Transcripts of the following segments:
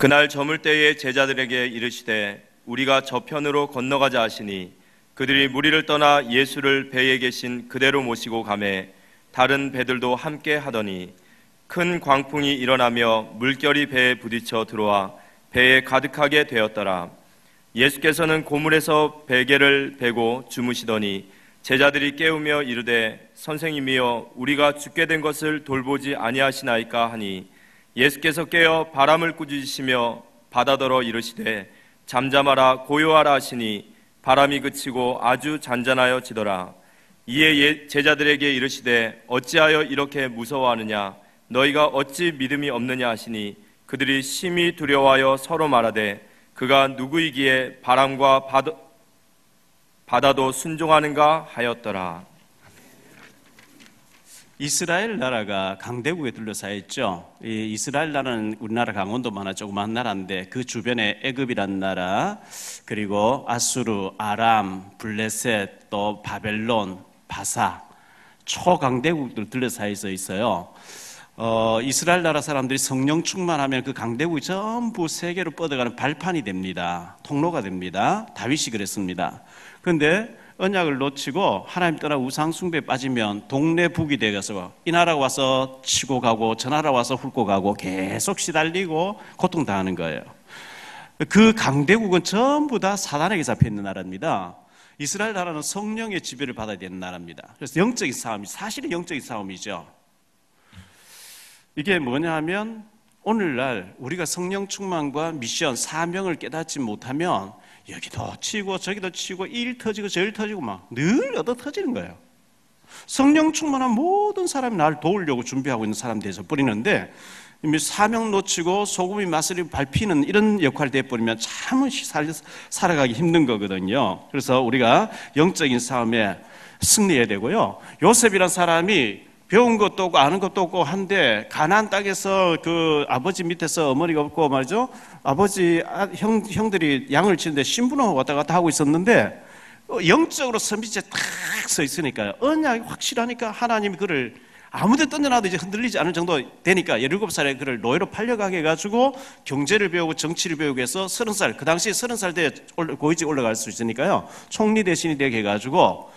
그날 저물 때에 제자들에게 이르시되 우리가 저편으로 건너가자 하시니 그들이 무리를 떠나 예수를 배에 계신 그대로 모시고 가매 다른 배들도 함께 하더니 큰 광풍이 일어나며 물결이 배에 부딪혀 들어와 배에 가득하게 되었더라. 예수께서는 고물에서 베개를 베고 주무시더니 제자들이 깨우며 이르되 선생님이여 우리가 죽게 된 것을 돌보지 아니하시나이까 하니 예수께서 깨어 바람을 꾸짖으시며 바다더러 이르시되 잠잠하라 고요하라 하시니 바람이 그치고 아주 잔잔하여 지더라. 이에 제자들에게 이르시되 어찌하여 이렇게 무서워하느냐 너희가 어찌 믿음이 없느냐 하시니 그들이 심히 두려워하여 서로 말하되 그가 누구이기에 바람과 바다도 순종하는가 하였더라. 이스라엘 나라가 강대국에 둘러싸여 있죠. 이 이스라엘 나라는 우리나라 강원도만 하나 조그만 나라인데 그 주변에 애굽이란 나라, 그리고 아수르, 아람, 블레셋, 또 바벨론, 바사, 초강대국들 둘러싸여 있어요. 이스라엘 나라 사람들이 성령 충만하면 그 강대국이 전부 세계로 뻗어가는 발판이 됩니다. 통로가 됩니다. 다윗이 그랬습니다. 그런데 언약을 놓치고 하나님 떠나 우상 숭배에 빠지면 동네 북이 되어서 이 나라 와서 치고 가고 저 나라 와서 훑고 가고 계속 시달리고 고통당하는 거예요. 그 강대국은 전부 다 사단에게 잡혀있는 나라입니다. 이스라엘 나라는 성령의 지배를 받아야 되는 나라입니다. 그래서 영적인 싸움이 사실은 영적인 싸움이죠. 이게 뭐냐 하면 오늘날 우리가 성령 충만과 미션, 사명을 깨닫지 못하면 여기도 치고 저기도 치고 일 터지고 저일 터지고 막 늘 얻어 터지는 거예요. 성령 충만한 모든 사람이 나를 도우려고 준비하고 있는 사람 돼서 버리는데 이미 사명 놓치고 소금이 맛을 밟히는 이런 역할이 돼버리면 참 살아가기 힘든 거거든요. 그래서 우리가 영적인 싸움에 승리해야 되고요. 요셉이란 사람이 배운 것도 없고 아는 것도 없고 한데 가나안 땅에서 그 아버지 밑에서 어머니가 없고 말이죠. 아버지 형들이 양을 치는데 신부는 왔다 갔다 하고 있었는데 영적으로 선비지에 탁 서 있으니까요. 언약이 확실하니까 하나님이 그를 아무데 던져놔도 이제 흔들리지 않을 정도 되니까 17살에 그를 노예로 팔려가게 해가지고 경제를 배우고 정치를 배우고 해서 30살, 그 당시 30살 때 고위직 올라갈 수 있으니까요. 총리 대신이 되게 해가지고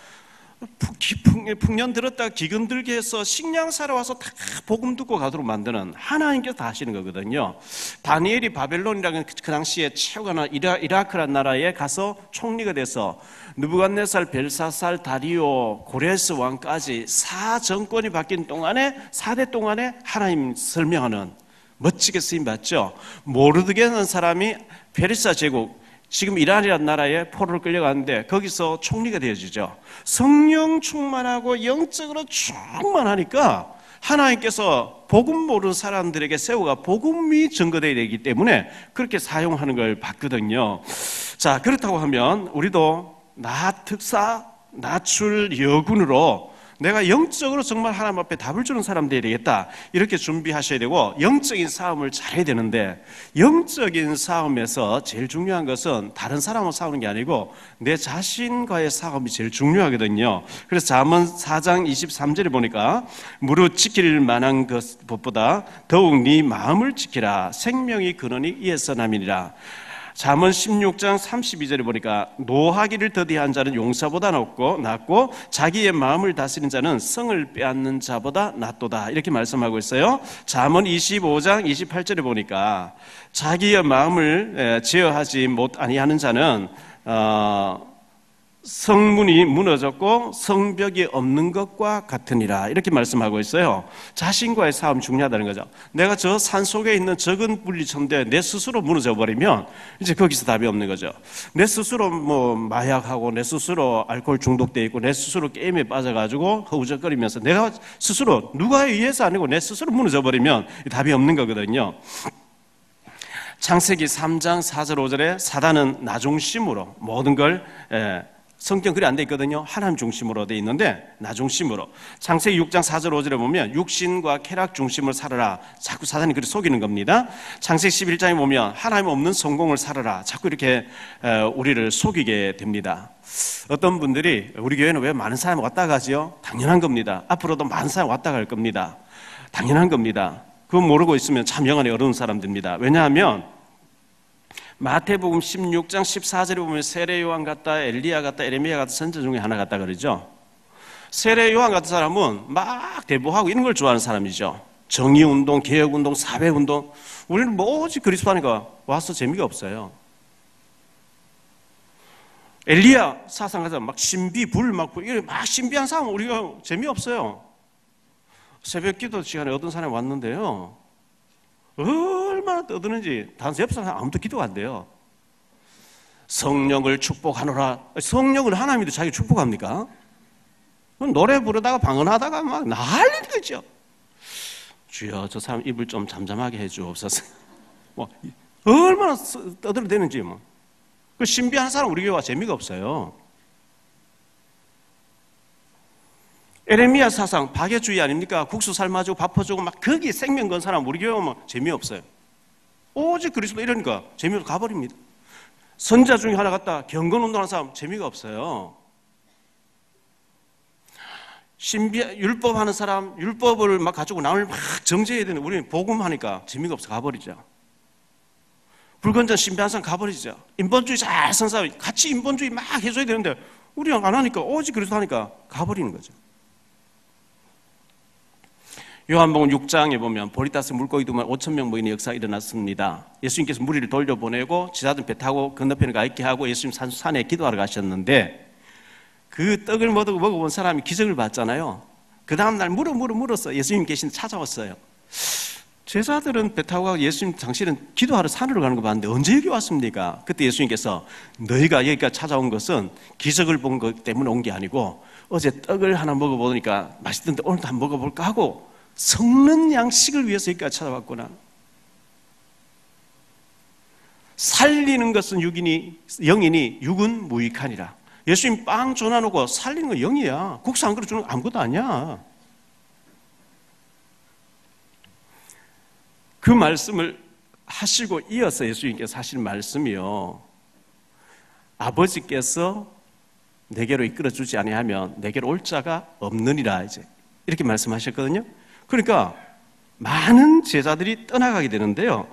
풍년 들었다가 기근 들게 해서 식량 사러 와서 다 복음 듣고 가도록 만드는 하나님께서 다 하시는 거거든요. 다니엘이 바벨론이라는 그 당시에 최고가 이라크란 나라에 가서 총리가 돼서 느부갓네살, 벨사살, 다리오, 고레스 왕까지 4정권이 바뀐 동안에 4대 동안에 하나님 설명하는 멋지게 쓰임 받죠. 모르드게라는 사람이 페르시아 제국, 지금 이란이라는 나라에 포로를 끌려가는데 거기서 총리가 되어지죠. 성령 충만하고 영적으로 충만하니까 하나님께서 복음 모르는 사람들에게 세우가 복음이 증거되어야 되기 때문에 그렇게 사용하는 걸 봤거든요. 자, 그렇다고 하면 우리도 나특사, 나출 여군으로 내가 영적으로 정말 하나님 앞에 답을 주는 사람 되어야 되겠다, 이렇게 준비하셔야 되고 영적인 싸움을 잘해야 되는데 영적인 싸움에서 제일 중요한 것은 다른 사람하고 싸우는 게 아니고 내 자신과의 싸움이 제일 중요하거든요. 그래서 잠언 4장 23절에 보니까 무릇 지킬 만한 것보다 더욱 네 마음을 지키라, 생명이 근원이 이에서 남이니라. 잠언 16장 32절에 보니까 노하기를 더디한 자는 용사보다 낫고 자기의 마음을 다스리는 자는 성을 빼앗는 자보다 낫도다, 이렇게 말씀하고 있어요. 잠언 25장 28절에 보니까 자기의 마음을 제어하지 아니하는 자는 성문이 무너졌고 성벽이 없는 것과 같으니라, 이렇게 말씀하고 있어요. 자신과의 싸움 중요하다는 거죠. 내가 저 산 속에 있는 적은 물리천데 내 스스로 무너져 버리면 이제 거기서 답이 없는 거죠. 내 스스로 마약하고 내 스스로 알코올 중독돼 있고 내 스스로 게임에 빠져가지고 허우적거리면서 내가 스스로 누가에 의해서 아니고 내 스스로 무너져 버리면 답이 없는 거거든요. 창세기 3장 4절 5절에 사단은 나 중심으로 모든 걸 성경 글이 안 돼 있거든요. 하나님 중심으로 돼 있는데 나 중심으로. 창세기 6장 4절 5절에 보면 육신과 쾌락 중심을 살아라, 자꾸 사단이 그렇게 속이는 겁니다. 창세기 11장에 보면 하나님 없는 성공을 살아라, 자꾸 이렇게 우리를 속이게 됩니다. 어떤 분들이 우리 교회는 왜 많은 사람이 왔다 가지요? 당연한 겁니다. 앞으로도 많은 사람이 왔다 갈 겁니다. 당연한 겁니다. 그거 모르고 있으면 참 영안이 어려운 사람들입니다. 왜냐하면 마태복음 16장 14절에 보면 세례 요한 같다, 엘리야 같다, 에레미야 같다 선지 중에 하나 같다 그러죠. 세례 요한 같은 사람은 막 대보하고 이런 걸 좋아하는 사람이죠. 정의운동, 개혁운동, 사회운동. 우리는 뭐 오직 그리스도 하니까 와서 재미가 없어요. 엘리야 사상 가서 막 신비, 불, 막 신비한 사람 우리가 재미없어요. 새벽 기도 시간에 어떤 사람이 왔는데요. 얼마나 떠드는지 단서 옆 사람 아무도 기도가 안 돼요. 성령을 축복하노라. 성령을 하나님도 자기 축복합니까? 노래 부르다가 방언하다가 막 난리는 거죠. 주여 저 사람 입을 좀 잠잠하게 해주옵소서. 뭐 얼마나 떠들어대는지 뭐. 그 신비한 사람 우리 교회와 재미가 없어요. 에레미야 사상 박애주의 아닙니까? 국수 삶아주고 밥 퍼주고 막 거기 생명 건 사람 우리 교회 오면 재미없어요. 오직 그리스도 이러니까 재미로 가버립니다. 선자 중에 하나 같다 경건 운동하는 사람 재미가 없어요. 율법하는 사람 율법을 막 가지고 남을 막 정죄해야 되는 우리는 복음하니까 재미가 없어 가버리죠. 불건전 신비한 사람 가버리죠. 인본주의 잘 선 사람 같이 인본주의 막 해줘야 되는데 우리는 안 하니까 오직 그리스도 하니까 가버리는 거죠. 요한복음 6장에 보면 보리다스 물고기 두만 5,000명 모이는 역사가 일어났습니다. 예수님께서 무리를 돌려보내고 지사들 배 타고 건너편에 가 있게 하고 예수님 산에 기도하러 가셨는데 그 떡을 먹어본 사람이 기적을 봤잖아요. 그 다음날 물어서 예수님 계신 데 찾아왔어요. 제자들은 배 타고 가고 예수님 당신은 기도하러 산으로 가는 거 봤는데 언제 여기 왔습니까? 그때 예수님께서 너희가 여기까지 찾아온 것은 기적을 본 것 때문에 온 게 아니고 어제 떡을 하나 먹어보니까 맛있던데 오늘도 한번 먹어볼까 하고 성는 양식을 위해서 여기까지 찾아왔구나. 살리는 것은 영이니 육은 무익하니라. 예수님 빵 전화놓고 살리는 건 영이야. 국수 한 그릇 주는 거 아무것도 아니야. 그 말씀을 하시고 이어서 예수님께서 하신 말씀이요. 아버지께서 내게로 이끌어주지 아니하면 내게로 올 자가 없느니라 이제 이렇게 말씀하셨거든요. 그러니까 많은 제자들이 떠나가게 되는데요.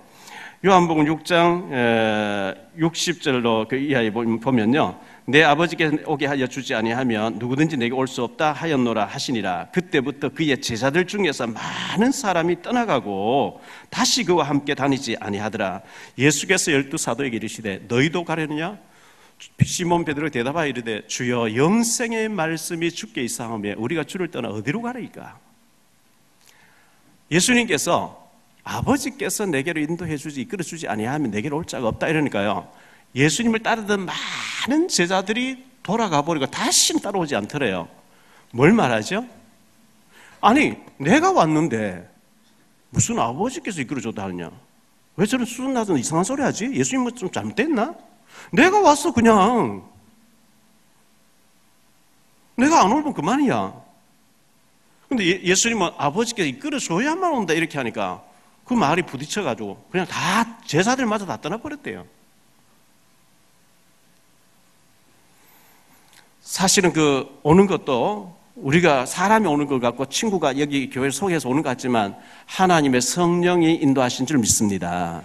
요한복음 6장 60절로 그 이하에 보면요. 내 아버지께서 오게 하여 주지 아니하면 누구든지 내게 올 수 없다 하였노라 하시니라. 그때부터 그의 제자들 중에서 많은 사람이 떠나가고 다시 그와 함께 다니지 아니하더라. 예수께서 12사도에게 이르시되 너희도 가려느냐? 시몬 베드로가 대답하여 이르되 주여 영생의 말씀이 주께 있사오매 우리가 주를 떠나 어디로 가리까? 예수님께서 아버지께서 내게로 인도해 주지 이끌어 주지 아니하면 내게로 올 자가 없다 이러니까요. 예수님을 따르던 많은 제자들이 돌아가 버리고 다시는 따라오지 않더래요. 뭘 말하죠? 아니 내가 왔는데 무슨 아버지께서 이끌어 줬다 하느냐? 왜 저런 수준낮은 이상한 소리 하지? 예수님은 좀 잘못됐나? 내가 왔어 그냥. 내가 안 오면 그만이야. 근데 예수님은 아버지께서 이끌어줘야만 온다 이렇게 하니까 그 말이 부딪혀가지고 그냥 다 제자들마저 다 떠나버렸대요. 사실은 그 오는 것도 우리가 사람이 오는 것 같고 친구가 여기 교회를 소개해서 오는 것 같지만 하나님의 성령이 인도하신 줄 믿습니다.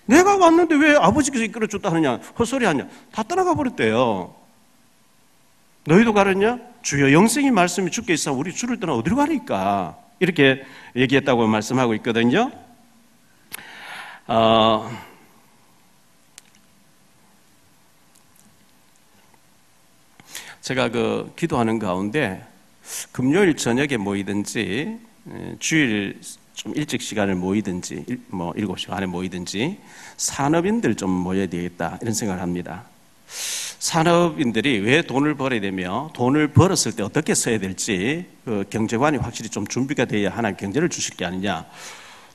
내가 왔는데 왜 아버지께서 이끌어줬다 하느냐 헛소리 하냐 다 떠나가 버렸대요. 너희도 가렸냐? 주여 영생의 말씀이 주께 있어 우리 주를 떠나 어디로 가리까? 이렇게 얘기했다고 말씀하고 있거든요. 제가 그 기도하는 가운데 금요일 저녁에 모이든지 주일 좀 일찍 시간을 모이든지 뭐 7시 안에 모이든지 산업인들 좀 모여야 되겠다 이런 생각을 합니다. 산업인들이 왜 돈을 벌어야 되며 돈을 벌었을 때 어떻게 써야 될지 그 경제관이 확실히 좀 준비가 돼야 하나님 경제를 주실 게 아니냐.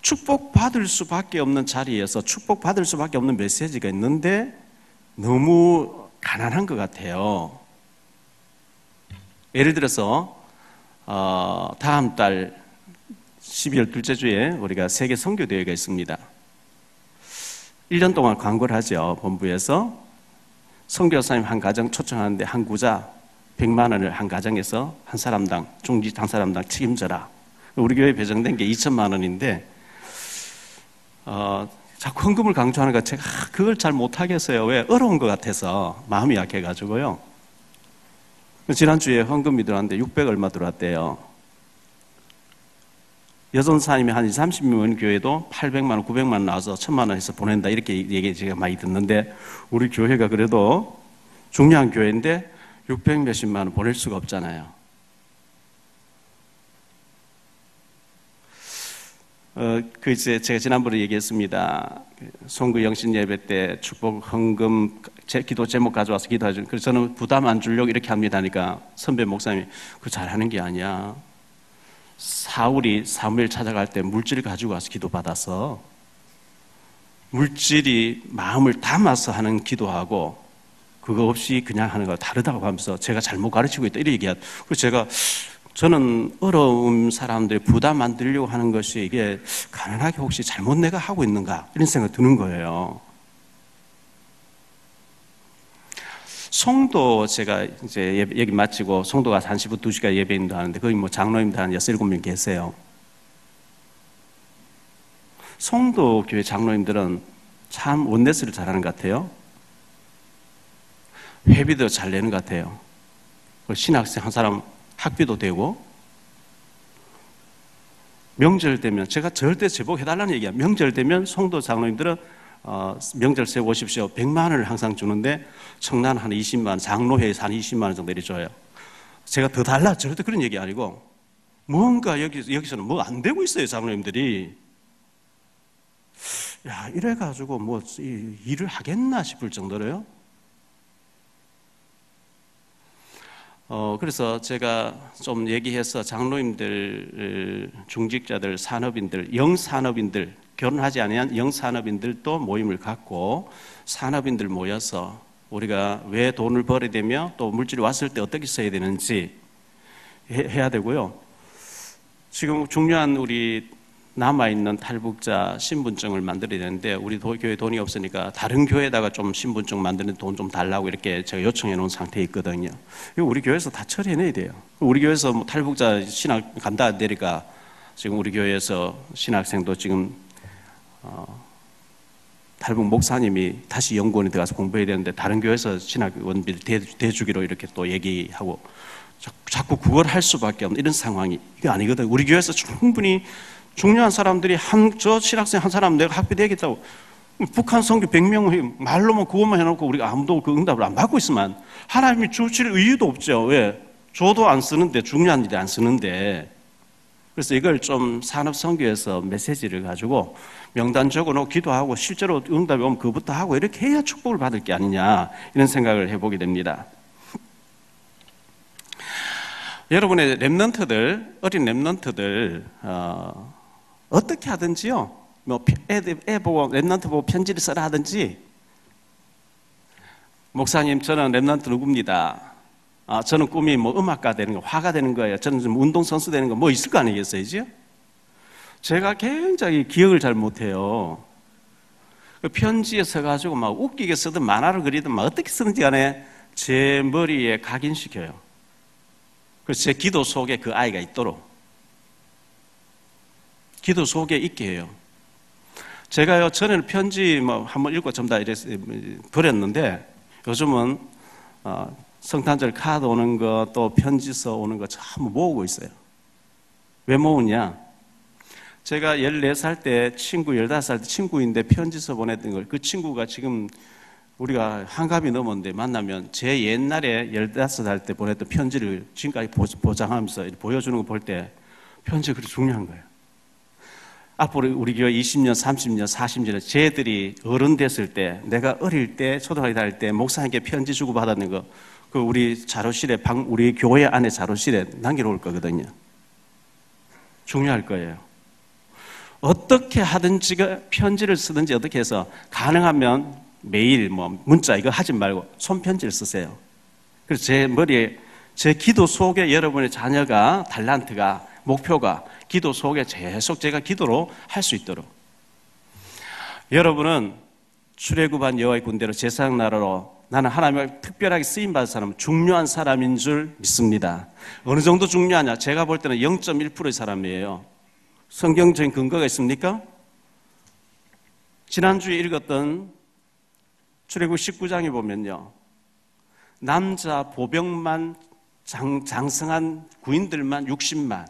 축복받을 수밖에 없는 자리에서 축복받을 수밖에 없는 메시지가 있는데 너무 가난한 것 같아요. 예를 들어서 다음 달 12월 둘째 주에 우리가 세계 선교대회가 있습니다. 1년 동안 광고를 하죠. 본부에서 선교사님 한 가정 초청하는데 한 구자 100만 원을 한 가정에서 한 사람당 중직 한 사람당 책임져라. 우리 교회에 배정된 게 2천만 원인데 자꾸 헌금을 강조하니까 제가 그걸 잘 못하겠어요. 왜? 어려운 것 같아서 마음이 약해가지고요. 지난주에 헌금이 들어왔는데 600 얼마 들어왔대요. 여전사님이 한 20, 30명 교회도 800만 원, 900만 원 나와서 1000만 원 해서 보낸다 이렇게 얘기 제가 많이 듣는데 우리 교회가 그래도 중요한 교회인데 600 몇십만 원 보낼 수가 없잖아요. 이제 제가 지난번에 얘기했습니다. 송구 영신 예배 때 축복 헌금 기도 제목 가져와서 기도하죠. 그래서 저는 부담 안 주려고 이렇게 합니다. 하니까 선배 목사님이 그거 잘하는 게 아니야. 사울이 사무엘 찾아갈 때 물질 가지고 와서 기도 받아서 물질이 마음을 담아서 하는 기도하고 그거 없이 그냥 하는 거 다르다고 하면서 제가 잘못 가르치고 있다 이렇게 얘기하고 그래서 저는 어려운 사람들이 부담 안 들려고 하는 것이 이게 가난하게 혹시 잘못 내가 하고 있는가 이런 생각이 드는 거예요. 송도 제가 이제 얘기 마치고 송도 가서 1시부터 2시까지 예배인도 하는데 거기 뭐 장로님들 한 6, 7명 계세요. 송도 교회 장로님들은 참 원네스를 잘하는 것 같아요. 회비도 잘 내는 것 같아요. 신학생 한 사람 학비도 되고 명절 되면 제가 절대 제복해달라는 얘기야. 명절 되면 송도 장로님들은 명절 세 오십시오. 100만 원을 항상 주는데 청란 한 20만 원, 장로회에서 한 20만 원 정도 줘요. 제가 더 달라 절대 그런 얘기 아니고 뭔가 여기서는 뭐 안 되고 있어요. 장로님들이. 야 이래가지고 뭐 일을 하겠나 싶을 정도로요. 그래서 제가 좀 얘기해서 장로님들, 중직자들, 산업인들, 영산업인들, 결혼하지 않은 영산업인들도 모임을 갖고 산업인들 모여서 우리가 왜 돈을 벌어야 되며 또 물질이 왔을 때 어떻게 써야 되는지 해야 되고요. 지금 중요한 우리 남아있는 탈북자 신분증을 만들어야 되는데 우리 교회 돈이 없으니까 다른 교회에다가 좀 신분증 만드는 돈 좀 달라고 이렇게 제가 요청해 놓은 상태에 있거든요. 이거 우리 교회에서 다 처리해내야 돼요. 우리 교회에서 뭐 탈북자 신학 간다 내리까 지금 우리 교회에서 신학생도 지금 탈북 목사님이 다시 연구원에 들어가서 공부해야 되는데 다른 교회에서 신학원비를 대주기로 이렇게 또 얘기하고 자꾸 그걸 할 수밖에 없는 이런 상황이 이게 아니거든요. 우리 교회에서 충분히 중요한 사람들이 저 신학생 한 사람 내가 학비 되겠다고 북한 선교 100명 말로만 그것만 해놓고 우리가 아무도 그 응답을 안 받고 있으면 하나님이 주실 이유도 없죠. 왜? 줘도 안 쓰는데 중요한 일이 안 쓰는데 그래서 이걸 좀 산업선교에서 메시지를 가지고 명단 적어놓고 기도하고 실제로 응답이 오면 그것부터 하고 이렇게 해야 축복을 받을 게 아니냐 이런 생각을 해보게 됩니다. 여러분의 랩런트들 어린 랩런트들 어떻게 하든지요. 뭐 애 보고 랩런트 보고 편지를 써라 하든지 목사님 저는 랩런트 누굽니다. 저는 꿈이 뭐 음악가 되는 거, 화가 되는 거예요. 저는 좀 운동선수 되는 거 뭐 있을 거 아니겠어요, 이제? 제가 굉장히 기억을 잘 못해요. 그 편지에 써가지고 막 웃기게 쓰든 만화를 그리든 막 어떻게 쓰는지 간에 제 머리에 각인시켜요. 그래서 제 기도 속에 그 아이가 있도록. 기도 속에 있게 해요. 제가요, 전에는 편지 뭐 한번 읽고 좀 다 이래서 버렸는데 요즘은 성탄절 카드 오는 거 또 편지서 오는 거 전부 모으고 있어요. 왜 모으냐? 제가 14살 때 친구 15살 때 친구인데 편지서 보냈던 걸 그 친구가 지금 우리가 한갑이 넘었는데 만나면 제 옛날에 15살 때 보냈던 편지를 지금까지 보장하면서 보여주는 거 볼 때 편지가 그렇게 중요한 거예요. 앞으로 우리 교회 20년, 30년, 40년 쟤들이 어른 됐을 때 내가 어릴 때 초등학교 다닐 때 목사님께 편지 주고 받았는 거 그 우리 자료실에 우리 교회 안에 자료실에 남겨놓을 거거든요. 중요할 거예요. 어떻게 하든지 편지를 쓰든지 어떻게 해서 가능하면 매일 뭐 문자 이거 하지 말고 손편지를 쓰세요. 그래서 제 머리에 제 기도 속에 여러분의 자녀가 달란트가 목표가 기도 속에 계속 제가 기도로 할 수 있도록 여러분은 출애굽한 여호와의 군대로 제사장 나라로 나는 하나님을 특별하게 쓰임받은 사람은 중요한 사람인 줄 믿습니다. 어느 정도 중요하냐? 제가 볼 때는 0.1%의 사람이에요. 성경적인 근거가 있습니까? 지난주에 읽었던 출애굽 19장에 보면요, 남자 보병만 장성한 구인들만 60만,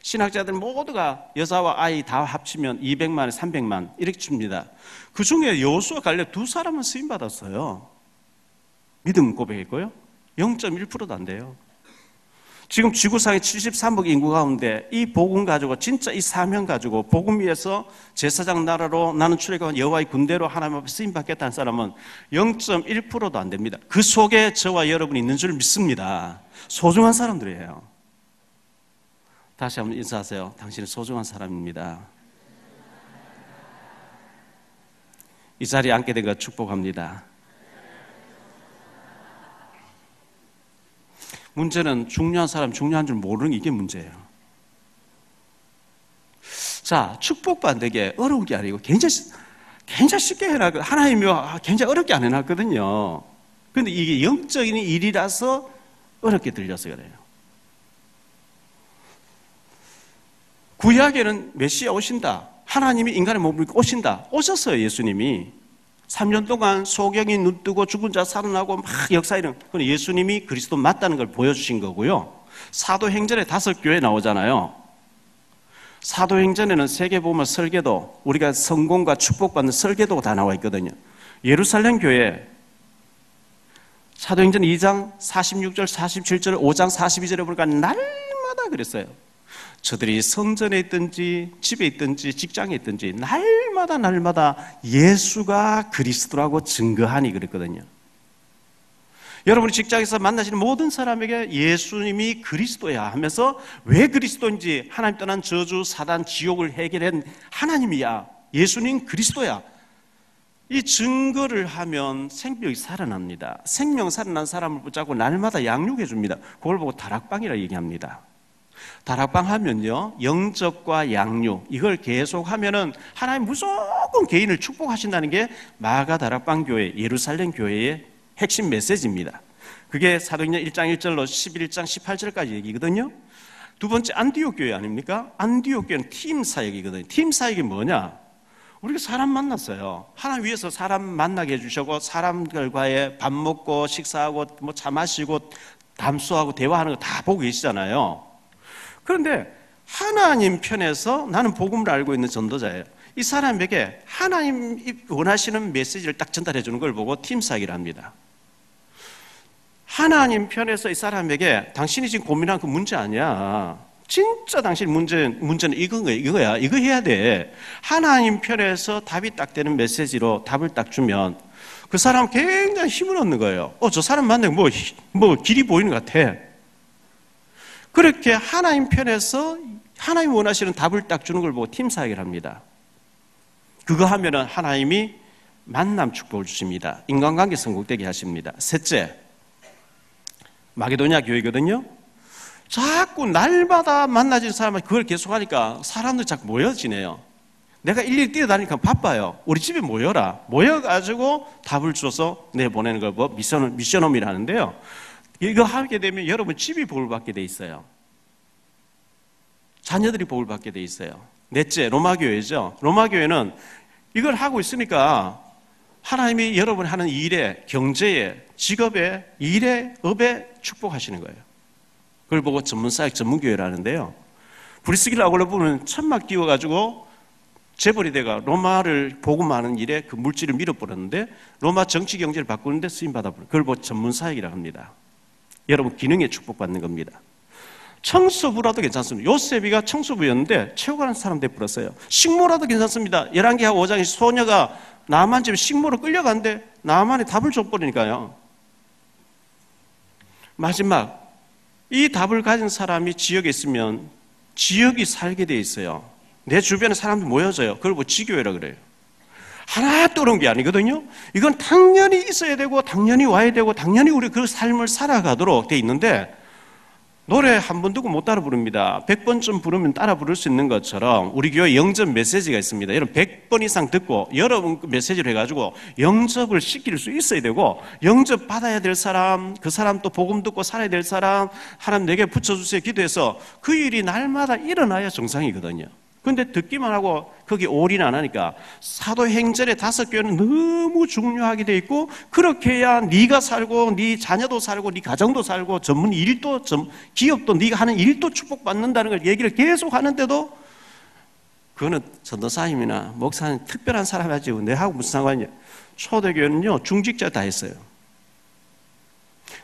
신학자들 모두가 여자와 아이 다 합치면 200만에 300만 이렇게 줍니다. 그 중에 여호수아 갈렙 두 사람은 쓰임 받았어요. 믿음 고백했고요. 0.1%도 안 돼요. 지금 지구상의 73억 인구 가운데 이 복음 가지고, 진짜 이 사명 가지고 복음 위에서 제사장 나라로 나는 출애굽한 여호와의 군대로 하나님 앞에 쓰임 받겠다는 사람은 0.1%도 안 됩니다. 그 속에 저와 여러분이 있는 줄 믿습니다. 소중한 사람들이에요. 다시 한번 인사하세요. 당신은 소중한 사람입니다. 이 자리에 앉게 된 것 축복합니다. 문제는 중요한 사람, 중요한 줄 모르는 이게 문제예요. 자, 축복받는 게 어려운 게 아니고 굉장히 쉽게 해놨거든요. 하나님이 굉장히 어렵게 안 해놨거든요. 그런데 이게 영적인 일이라서 어렵게 들려서 그래요. 구약에는 메시아 오신다, 하나님이 인간의 몸을 입고 오신다, 오셨어요. 예수님이 3년 동안 소경이 눈뜨고 죽은 자 살아나고 막 역사 이런, 예수님이 그리스도 맞다는 걸 보여주신 거고요. 사도행전에 5교회 나오잖아요. 사도행전에는 세계복음화 설계도, 우리가 성공과 축복받는 설계도가 다 나와 있거든요. 예루살렘 교회 사도행전 2장 46절 47절 5장 42절에 보니까 날마다 그랬어요. 저들이 성전에 있든지 집에 있든지 직장에 있든지 날마다 예수가 그리스도라고 증거하니 그랬거든요. 여러분이 직장에서 만나시는 모든 사람에게 예수님이 그리스도야 하면서 왜 그리스도인지, 하나님 떠난 저주, 사단, 지옥을 해결한 하나님이야, 예수님 그리스도야, 이 증거를 하면 생명이 살아납니다. 생명 살아난 사람을 붙잡고 날마다 양육해 줍니다. 그걸 보고 다락방이라 얘기합니다. 다락방 하면요, 영적과 양육, 이걸 계속 하면은 하나님 무조건 개인을 축복하신다는 게 마가 다락방 교회, 예루살렘 교회의 핵심 메시지입니다. 그게 사도행전 1장 1절로 11장 18절까지 얘기거든요. 두 번째 안디옥 교회 아닙니까? 안디옥 교회는 팀 사역이거든요. 팀 사역이 뭐냐? 우리가 사람 만났어요. 하나님 위해서 사람 만나게 해주시고, 사람들과의 밥 먹고 식사하고 뭐 차 마시고 담수하고 대화하는 거 다 보고 계시잖아요. 그런데 하나님 편에서 나는 복음을 알고 있는 전도자예요. 이 사람에게 하나님이 원하시는 메시지를 딱 전달해 주는 걸 보고 팀 사역이라 합니다. 하나님 편에서 이 사람에게 당신이 지금 고민한 그 문제 아니야, 진짜 당신 문제는 이거야. 이거 해야 돼. 하나님 편에서 답이 딱 되는 메시지로 답을 딱 주면 그 사람 굉장히 힘을 얻는 거예요. 저 사람 만나면 뭐 길이 보이는 것 같아. 그렇게 하나님 편에서 하나님 원하시는 답을 딱 주는 걸 보고 팀 사역을 합니다. 그거 하면은 하나님이 만남 축복을 주십니다. 인간관계 성공되게 하십니다. 셋째, 마게도냐 교회거든요. 자꾸 날마다 만나진 사람은 그걸 계속하니까 사람들 자꾸 모여지네요. 내가 일일이 뛰어다니니까 바빠요. 우리 집에 모여라. 모여가지고 답을 줘서 내보내는 걸 뭐 미션홈이라 하는데요. 이거 하게 되면 여러분 집이 복을 받게 돼 있어요. 자녀들이 복을 받게 돼 있어요. 넷째, 로마교회죠. 로마교회는 이걸 하고 있으니까 하나님이 여러분이 하는 일에, 경제에, 직업에, 일에, 업에 축복하시는 거예요. 그걸 보고 전문사역 전문교회라는데요. 브리스길라 아굴라 보면 천막 띄워가지고 재벌이 돼가 로마를 복음하는 일에 그 물질을 밀어버렸는데 로마 정치 경제를 바꾸는데 쓰임받아버려요. 그걸 보고 전문사역이라고 합니다. 여러분 기능에 축복받는 겁니다. 청소부라도 괜찮습니다. 요셉이가 청소부였는데 최고라는 사람 돼버렸어요. 식모라도 괜찮습니다. 열왕기하 5장에 소녀가 나만 집에 식모로 끌려갔는데 나만의 답을 줘버리니까요. 마지막, 이 답을 가진 사람이 지역에 있으면 지역이 살게 돼 있어요. 내 주변에 사람들이 모여져요. 그걸 뭐 지교회라 그래요. 하나도 어려운 게 아니거든요. 이건 당연히 있어야 되고 당연히 와야 되고 당연히 우리 그 삶을 살아가도록 돼 있는데, 노래 한 번 듣고 못 따라 부릅니다. 100번쯤 부르면 따라 부를 수 있는 것처럼 우리 교회 영접 메시지가 있습니다. 여러분 100번 이상 듣고 여러분 메시지를 해가지고 영접을 시킬 수 있어야 되고, 영접 받아야 될 사람, 그 사람 또 복음 듣고 살아야 될 사람 하나님 내게 붙여주세요 기도해서 그 일이 날마다 일어나야 정상이거든요. 근데 듣기만 하고 거기 올인 안 하니까 사도행전의 5교회는 너무 중요하게 돼 있고, 그렇게 해야 네가 살고 네 자녀도 살고 네 가정도 살고 전문 일도 기업도 네가 하는 일도 축복받는다는 걸 얘기를 계속 하는데도 그거는 전도사님이나 목사님 특별한 사람이 하지 내하고 무슨 상관이냐. 초대교회는요 중직자 다 했어요.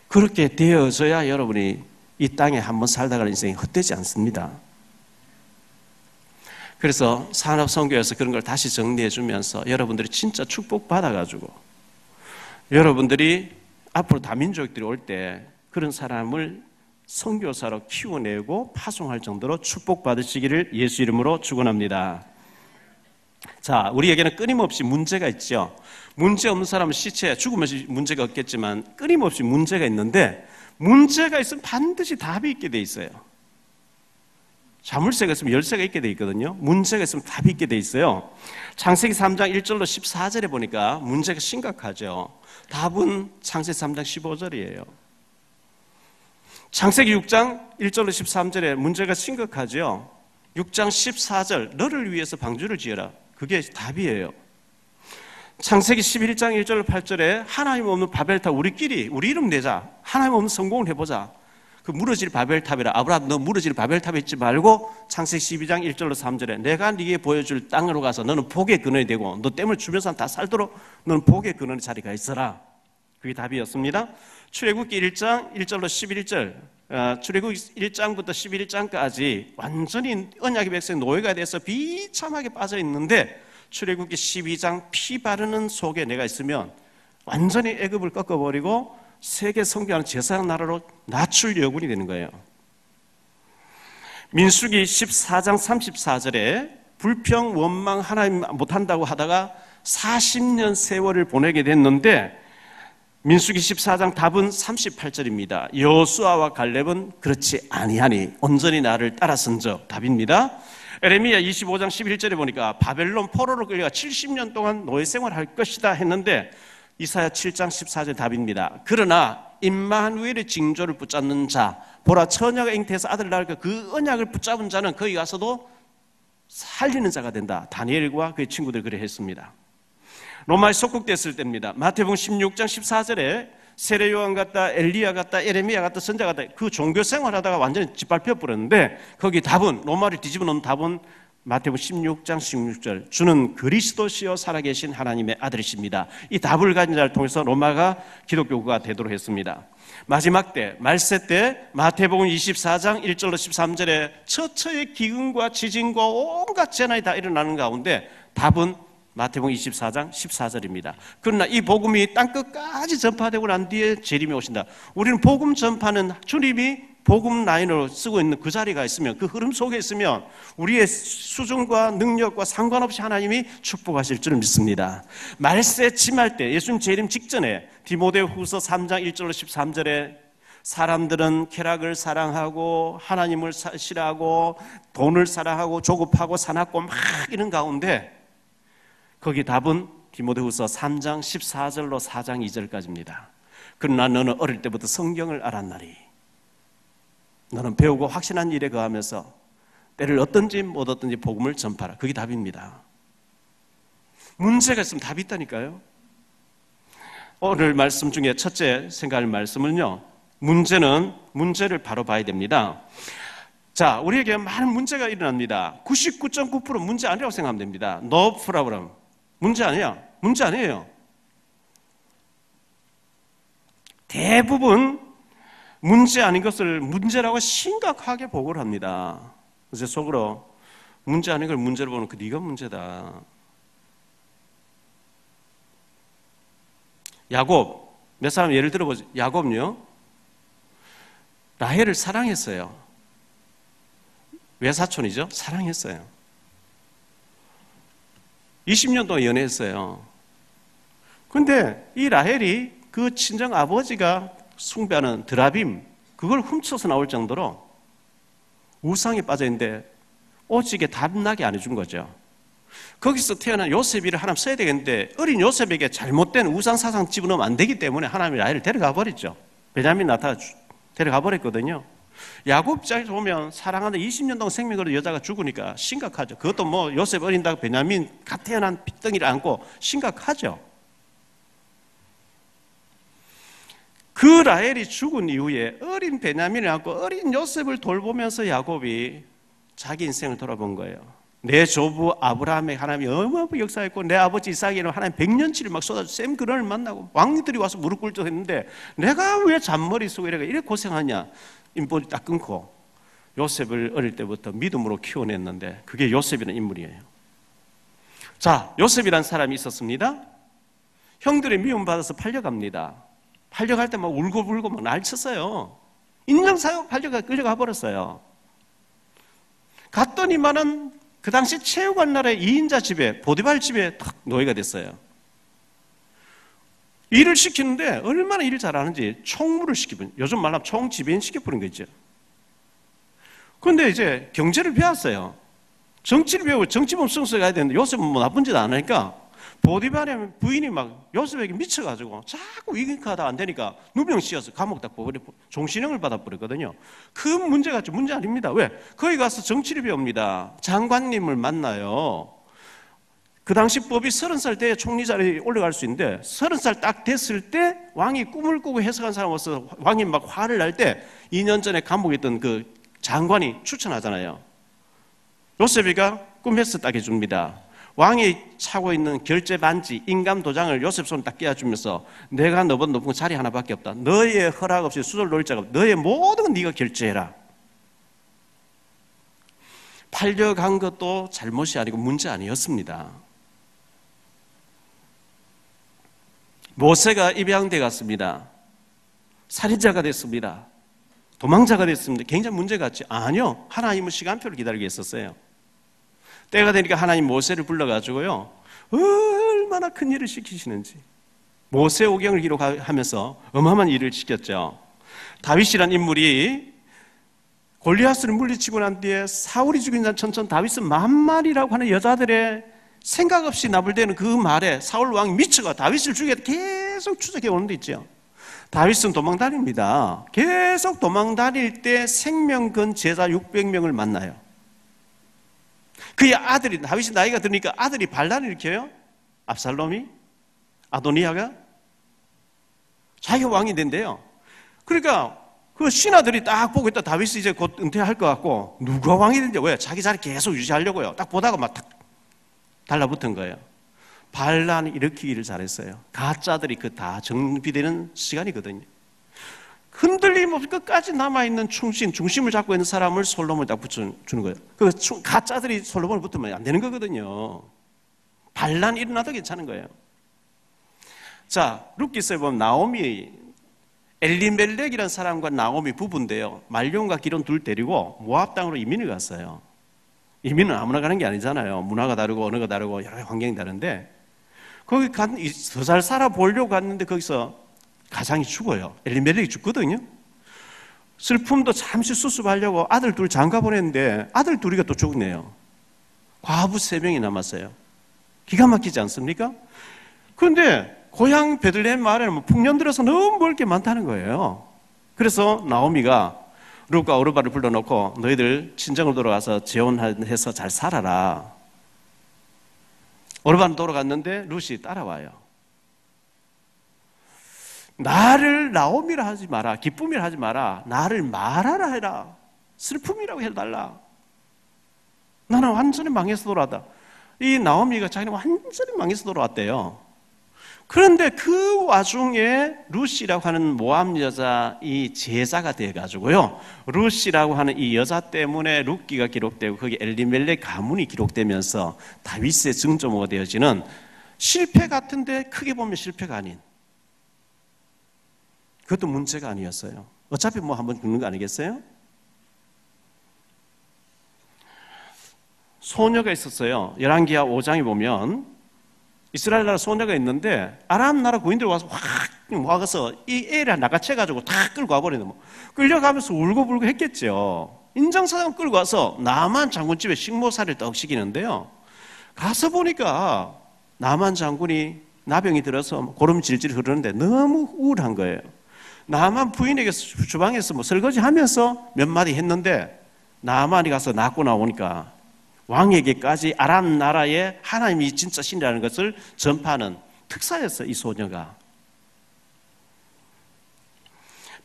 그렇게 되어져야 여러분이 이 땅에 한번 살다가 인생이 헛되지 않습니다. 그래서 산업선교에서 그런 걸 다시 정리해 주면서 여러분들이 진짜 축복받아가지고 여러분들이 앞으로 다민족들이 올 때 그런 사람을 선교사로 키워내고 파송할 정도로 축복받으시기를 예수 이름으로 축원합니다. 자, 우리에게는 끊임없이 문제가 있죠. 문제 없는 사람은 시체, 죽으면 문제가 없겠지만 끊임없이 문제가 있는데, 문제가 있으면 반드시 답이 있게 돼 있어요. 자물쇠가 있으면 열쇠가 있게 돼 있거든요. 문제가 있으면 답이 있게 돼 있어요. 창세기 3장 1절로 14절에 보니까 문제가 심각하죠. 답은 창세기 3장 15절이에요. 창세기 6장 1절로 13절에 문제가 심각하죠. 6장 14절 너를 위해서 방주를 지어라. 그게 답이에요. 창세기 11장 1절 8절에 하나님 없는 바벨탑 우리끼리 우리 이름 내자. 하나님 없는 성공을 해보자. 그 무너질 바벨탑이라. 아브라함 너 무너질 바벨탑에 있지 말고 창세기 12장 1절로 3절에 내가 네게 보여줄 땅으로 가서 너는 복의 근원이 되고 너 때문에 주변 사람 다 살도록 너는 복의 근원의 자리가 있어라. 그게 답이었습니다. 출애굽기 1장 1절로 11절 출애굽기 1장부터 11장까지 완전히 언약의 백성이 노예가 돼서 비참하게 빠져 있는데 출애굽기 12장 피 바르는 속에 내가 있으면 완전히 애굽을 꺾어버리고 세계 선교하는 제사장 나라로 낮출 여군이 되는 거예요. 민수기 14장 34절에 불평 원망 하나님 못한다고 하다가 40년 세월을 보내게 됐는데 민수기 14장 답은 38절입니다. 여호수아와 갈렙은 그렇지 아니하니 온전히 나를 따라선저 답입니다. 에레미야 25장 11절에 보니까 바벨론 포로로 끌려가 70년 동안 노예 생활할 것이다 했는데 이사야 7장 14절 답입니다. 그러나 임마누엘의 징조를 붙잡는 자 보라 처녀가 잉태해서 아들을 낳을 그 언약을 붙잡은 자는 거기 가서도 살리는 자가 된다. 다니엘과 그의 친구들 그래 했습니다. 로마에 속국됐을 때입니다. 마태복음 16장 14절에 세례 요한 같다, 엘리야 같다, 에레미야 같다, 선자 같다 그 종교 생활하다가 완전히 짓밟혀 버렸는데 거기 답은 로마를 뒤집어 놓은 답은 마태복음 16장 16절 주는 그리스도시요 살아계신 하나님의 아들이십니다. 이 답을 가진 자를 통해서 로마가 기독교가 되도록 했습니다. 마지막 때 말세 때 마태복음 24장 1절로 13절에 처처의 기근과 지진과 온갖 재난이 다 일어나는 가운데 답은 마태복음 24장 14절입니다. 그러나 이 복음이 땅끝까지 전파되고 난 뒤에 재림이 오신다. 우리는 복음 전파는 주님이 복음 라인으로 쓰고 있는 그 자리가 있으면 그 흐름 속에 있으면 우리의 수준과 능력과 상관없이 하나님이 축복하실 줄 믿습니다. 말세 침할 때 예수님 재림 직전에 디모데후서 3장 1절로 13절에 사람들은 쾌락을 사랑하고 하나님을 싫어하고 돈을 사랑하고 조급하고 사납고 막 이런 가운데 거기 답은 디모데후서 3장 14절로 4장 2절까지입니다. 그러나 너는 어릴 때부터 성경을 알았나니 너는 배우고 확신한 일에 거하면서 때를 얻든지 못 얻든지 복음을 전파하라. 그게 답입니다. 문제가 있으면 답이 있다니까요. 오늘 말씀 중에 첫째 생각할 말씀은요, 문제를 바로 봐야 됩니다. 자, 우리에게 많은 문제가 일어납니다. 99.9% 문제 아니라고 생각하면 됩니다. No problem. 문제 아니야. 문제 아니에요. 대부분 문제 아닌 것을 문제라고 심각하게 보고를 합니다. 그래서 속으로 문제 아닌 걸 문제로 보는 그 네가 문제다. 야곱, 몇 사람 예를 들어보죠. 야곱요, 라헬을 사랑했어요. 외사촌이죠. 사랑했어요. 20년 동안 연애했어요. 그런데 이 라헬이 그 친정 아버지가 숭배하는 드라빔 그걸 훔쳐서 나올 정도로 우상에 빠져있는데 오직에 답나게 안 해준 거죠. 거기서 태어난 요셉이를 하나님 써야 되겠는데 어린 요셉에게 잘못된 우상 사상 집어넣으면 안 되기 때문에 하나님이 라헬을 데려가 버렸죠. 베냐민 나타 데려가 버렸거든요. 야곱 입장에서 보면 사랑하는 20년 동안 생명 걸은 여자가 죽으니까 심각하죠. 그것도 뭐 요셉 어린다고 베냐민 갓 태어난 핏덩이를 안고 심각하죠. 그 라헬이 죽은 이후에 어린 베냐민을 안고 어린 요셉을 돌보면서 야곱이 자기 인생을 돌아본 거예요. 내 조부 아브라함의 하나님이 어마어마하게 역사했고 내 아버지 이삭에는 하나님 100년치를 막 쏟아져 샘 그런을 만나고 왕들이 와서 무릎 꿇죠 했는데 내가 왜 잔머리 쓰고 이렇게 고생하냐. 인본이 딱 끊고 요셉을 어릴 때부터 믿음으로 키워냈는데 그게 요셉이라는 인물이에요. 자, 요셉이라는 사람이 있었습니다. 형들이 미움받아서 팔려갑니다. 팔려갈 때 막 울고불고 막 날쳤어요. 인정사유 끌려가 버렸어요. 갔더니만은 그 당시 최후관 나라의 2인자 집에 보디발 집에 탁 노예가 됐어요. 일을 시키는데 얼마나 일을 잘하는지 총무를 시키면 요즘 말하면 총지배인 시켜버린 거죠. 그런데 이제 경제를 배웠어요. 정치를 배우고 정치범 성수에 가야 되는데 요셉은 뭐 나쁜 짓 안 하니까 보디발의 부인이 막 요셉에게 미쳐가지고 자꾸 이기하다 안 되니까 누명 씌워서 감옥 딱 보내고 종신형을 받아버렸거든요. 그 문제가 좀 문제 아닙니다. 왜? 거기 가서 정치를 배웁니다. 장관님을 만나요. 그 당시 법이 30살 때 총리 자리에 올라갈 수 있는데 30살 딱 됐을 때 왕이 꿈을 꾸고 해석한 사람 와서 왕이 막 화를 날 때 2년 전에 감옥에 있던 그 장관이 추천하잖아요. 요셉이가 꿈해서 딱 해줍니다. 왕이 차고 있는 결제 반지, 인감 도장을 요셉 손에 딱 끼워주면서 내가 너보다 높은 자리 하나밖에 없다. 너의 허락 없이 수절 놓을 자가 없다. 너의 모든 건 네가 결제해라. 팔려간 것도 잘못이 아니고 문제 아니었습니다. 모세가 입양돼 갔습니다. 살인자가 됐습니다. 도망자가 됐습니다. 굉장히 문제가 있지? 아니요. 하나님은 시간표를 기다리고 있었어요. 때가 되니까 하나님 모세를 불러가지고요. 얼마나 큰 일을 시키시는지. 모세 오경을 기록하면서 어마어마한 일을 시켰죠. 다윗이란 인물이 골리앗을 물리치고 난 뒤에 사울이 죽인 천천 다윗은 만말이라고 하는 여자들의 생각 없이 나불대는 그 말에 사울 왕이 미쳐가 다윗을 죽이겠다 계속 추적해 오는 데 있죠. 다윗은 도망다닙니다. 계속 도망다닐 때 생명 건 제자 600명을 만나요. 그의 아들이 다윗이 나이가 드니까 아들이 반란을 일으켜요. 압살롬이 아도니아가 자기가 왕이 된대요. 그러니까 그 신하들이 딱 보고 있다. 다윗이 이제 곧 은퇴할 것 같고 누가 왕이 된대? 왜? 자기 자리 계속 유지하려고요. 딱 보다가 막 탁 달라붙은 거예요. 반란 일으키기를 잘했어요. 가짜들이 그 다 정비되는 시간이거든요. 흔들림 없이 끝까지 남아있는 중심을 잡고 있는 사람을 솔로몬이 딱 붙여주는 거예요. 그 가짜들이 솔로몬을 붙으면 안 되는 거거든요. 반란 일어나도 괜찮은 거예요. 자, 룻기서에 보면 나오미, 엘리멜렉이라는 사람과 나오미 부부인데요. 말론과 기론 둘 데리고 모압 땅으로 이민을 갔어요. 이민은 아무나 가는 게 아니잖아요. 문화가 다르고 언어가 다르고 여러 환경이 다른데 거기 더 잘 살아보려고 갔는데 거기서 가장이 죽어요. 엘리멜렉이 죽거든요. 슬픔도 잠시 수습하려고 아들 둘 장가 보냈는데 아들 둘이가 또 죽네요. 과부 3명이 남았어요. 기가 막히지 않습니까? 그런데 고향 베들레헴 마을에는 풍년 들어서 너무 먹을 게 많다는 거예요. 그래서 나오미가 룻과 오르바를 불러놓고 너희들 친정으로 돌아가서 재혼해서 잘 살아라. 오르바는 돌아갔는데 룻이 따라와요. 나를 나오미라 하지 마라. 기쁨이라 하지 마라. 나를 말하라 해라. 슬픔이라고 해달라. 나는 완전히 망해서 돌아왔다. 이 나오미가 자기는 완전히 망해서 돌아왔대요. 그런데 그 와중에 룻이라고 하는 모압 여자 이 제자가 돼가지고요. 룻이라고 하는 이 여자 때문에 룻기가 기록되고 거기 엘리멜렉 가문이 기록되면서 다윗의 증조모가 되어지는 실패 같은데 크게 보면 실패가 아닌 그것도 문제가 아니었어요. 어차피 뭐 한번 죽는 거 아니겠어요? 소녀가 있었어요. 열왕기하 5장에 보면 이스라엘 나라 소녀가 있는데 아람 나라 고인들이 와서 확 와서 이 애를 낚아채가지고 다 끌고 와버리는 뭐 끌려가면서 울고불고 했겠죠. 인정사정 끌고 와서 나만 장군집에 식모살이를 떡 시키는데요. 가서 보니까 나만 장군이 나병이 들어서 고름 질질 흐르는데 너무 우울한 거예요. 나만 부인에게 주방에서 뭐 설거지 하면서 몇 마디 했는데 나만이 가서 낳고 나오니까 왕에게까지 아람 나라에 하나님이 진짜 신이라는 것을 전파하는 특사였어요, 이 소녀가.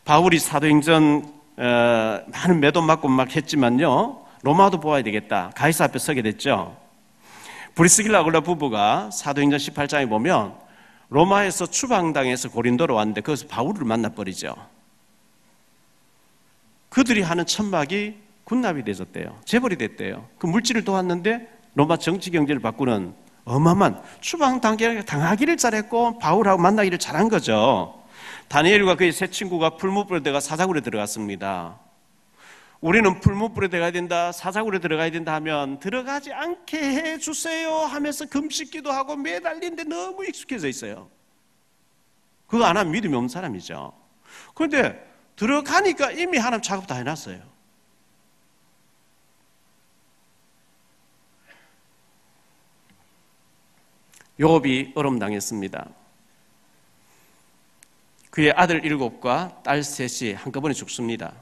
바울이 사도행전 많은 매도 맞고 막 했지만요, 로마도 보아야 되겠다. 가이사 앞에 서게 됐죠. 브리스길라 아굴라 부부가 사도행전 18장에 보면 로마에서 추방당해서 고린도로 왔는데 거기서 바울을 만나버리죠. 그들이 하는 천막이 군납이 되었대요. 재벌이 됐대요. 그 물질을 도왔는데 로마 정치 경제를 바꾸는 어마어마한 추방당하기를 잘했고 바울하고 만나기를 잘한 거죠. 다니엘과 그의 세 친구가 풀무불에 들어가 사자굴에 들어갔습니다. 우리는 풀무불에 들어가야 된다, 사자굴에 들어가야 된다 하면 들어가지 않게 해주세요 하면서 금식기도 하고 매달리는데 너무 익숙해져 있어요. 그거 안 하면 믿음이 없는 사람이죠. 그런데 들어가니까 이미 하나님 작업 다 해놨어요. 요업이 어려움당했습니다. 그의 아들 7과 딸 3이 한꺼번에 죽습니다.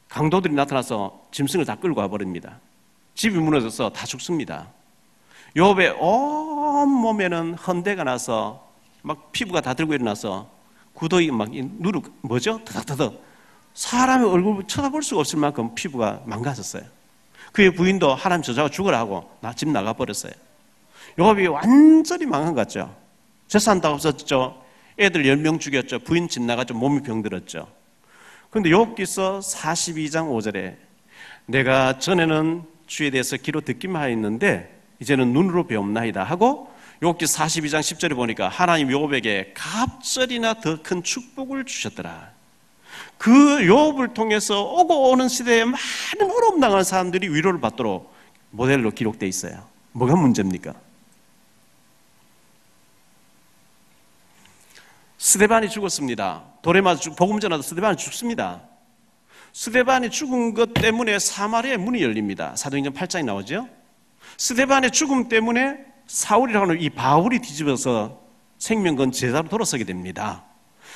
강도들이 나타나서 짐승을 다 끌고 와버립니다. 집이 무너져서 다 죽습니다. 요업의 온 몸에는 헌대가 나서 막 피부가 다 들고 일어나서 구더기 막 누르 뭐죠? 터덕터덕 사람의 얼굴을 쳐다볼 수가 없을 만큼 피부가 망가졌어요. 그의 부인도 하나님 저자가 죽으라 하고 집 나가버렸어요. 요업이 완전히 망한 것 같죠. 재산 다 없었죠. 애들 10명 죽였죠. 부인 집 나가죠. 몸이 병들었죠. 그런데 욥기서 42장 5절에 내가 전에는 주에 대해서 귀로 듣기만 하였는데 이제는 눈으로 배움나이다 하고 욥기 42장 10절에 보니까 하나님 욥에게 갑절이나 더 큰 축복을 주셨더라. 그 욥을 통해서 오고 오는 시대에 많은 어려움 당하는 사람들이 위로를 받도록 모델로 기록되어 있어요. 뭐가 문제입니까? 스데반이 죽었습니다. 돌에 맞아 복음 전하다 스데반이 죽습니다. 스데반이 죽은 것 때문에 사마리아의 문이 열립니다. 사도행전 8장에 나오죠. 스데반의 죽음 때문에 사울이라고 하는 이 바울이 뒤집어서 생명건 제자로 돌아서게 됩니다.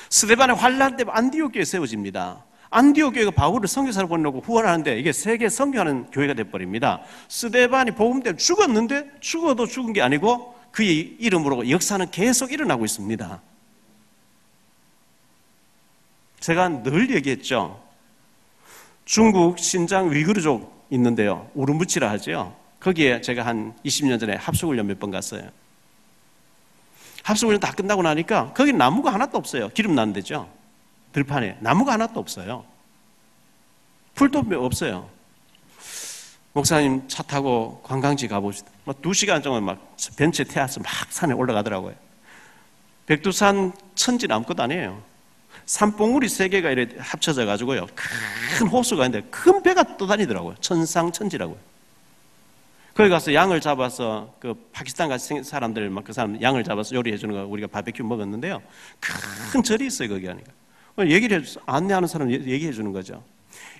스데반의 환란 때문에 안디옥 교회에 세워집니다. 안디옥 교회가 바울을 선교사로 보내려고 후원하는데 이게 세계 선교하는 교회가 돼버립니다. 스데반이 복음 때문에 죽었는데 죽어도 죽은 게 아니고 그의 이름으로 역사는 계속 일어나고 있습니다. 제가 늘 얘기했죠. 중국 신장 위구르족 있는데요. 우르무치라 하죠. 거기에 제가 한 20년 전에 합숙훈련 몇 번 갔어요. 합숙훈련 다 끝나고 나니까 거기 나무가 하나도 없어요. 기름 나는 데죠. 들판에 나무가 하나도 없어요. 풀도 없어요. 목사님 차 타고 관광지 가봅시다. 2시간 정도 막 벤치에 태워서 막 산에 올라가더라고요. 백두산 천지는 아무것도 아니에요. 산봉우리 3개가 이렇게 합쳐져 가지고요. 큰 호수가 있는데 큰 배가 떠다니더라고요. 천상천지라고요. 거기 가서 양을 잡아서 그 파키스탄 같은 사람들 막 그 사람 양을 잡아서 요리해 주는 거 우리가 바베큐 먹었는데요. 큰 절이 있어요, 거기 하니까. 얘기를 해 안내하는 사람 얘기해 주는 거죠.